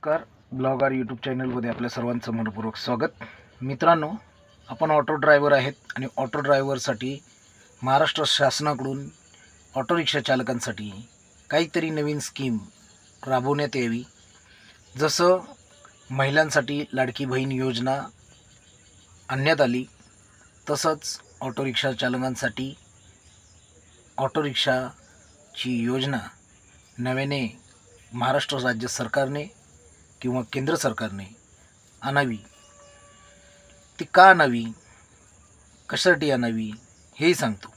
नमस्कार. Blogger YouTube चॅनलमध्ये आपल्या सर्वांचं मनपूर्वक स्वागत. मित्रांनो, आपण ऑटो ड्रायव्हर आहेत आणि ऑटो ड्रायव्हरसाठी महाराष्ट्र शासनाकडून ऑटो रिक्षा चालकांसाठी काहीतरी नवीन स्कीम राबवण्यात यावी. जसं महिलांसाठी लाडकी बहीण योजना आणण्यात आली, तसंच ऑटो रिक्षा चालकांसाठी ऑटो रिक्षाची योजना नव्याने महाराष्ट्र राज्य सरकारने किंवा केंद्र सरकारने आणावी. ती का आणावी, कशासाठी आणावी हेही सांगतो.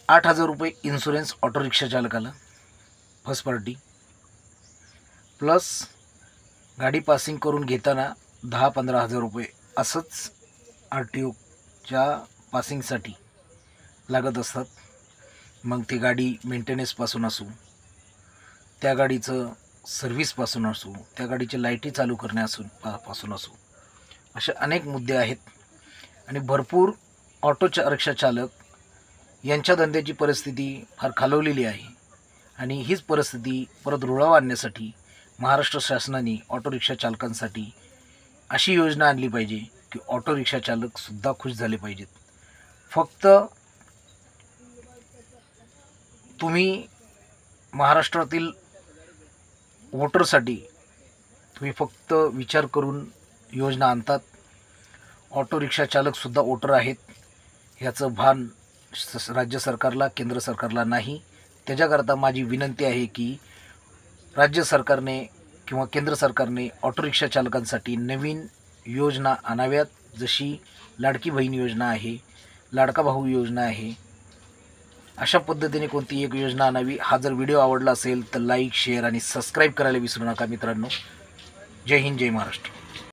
8,000 रुपये इन्शुरन्स ऑटो रिक्षा चालकाला फर्स्ट पार्टी, प्लस गाडी पासिंग करून घेताना 10-15 हजार रुपये असंच RTOच्या पासिंगसाठी लागत असतात. मग ती गाडी मेंटेनन्सपासून असू, त्या गाडीचं सर्व्हिसपासून असू, त्या गाडीच्या लाईटी चालू करण्यापासून असू, असे अनेक मुद्दे आहेत. आणि भरपूर ऑटो रिक्षा चालक यांच्या धंद्याची परिस्थिती फार खालवलेली आहे. आणि हीच परिस्थिती परत रुळावर आणण्यासाठी महाराष्ट्र शासनाने ऑटो रिक्षा चालकांसाठी अशी योजना आणली पाहिजे की ऑटो रिक्षा चालकसुद्धा खुश झाले पाहिजेत. फक्त तुम्ही महाराष्ट्रातील वोटरसाठी तुम्ही फक्त विचार करून योजना आणतात. ऑटो रिक्षा चालकसुद्धा वोटर आहेत, ह्याचं भान राज्य सरकारला, केंद्र सरकारला नाही. त्याच्याकरता माझी विनंती आहे की राज्य सरकारने किंवा केंद्र सरकारने ऑटो रिक्षा चालकांसाठी नवीन योजना आणाव्यात. जशी लाडकी बहीण योजना आहे, लाडका भाऊ योजना आहे, अशा पद्धतीने कोणती एक योजना आणावी. हा जर व्हिडिओ आवडला असेल तर लाईक, शेअर आणि सबस्क्राईब करायला विसरू नका मित्रांनो. जय हिंद, जय महाराष्ट्र.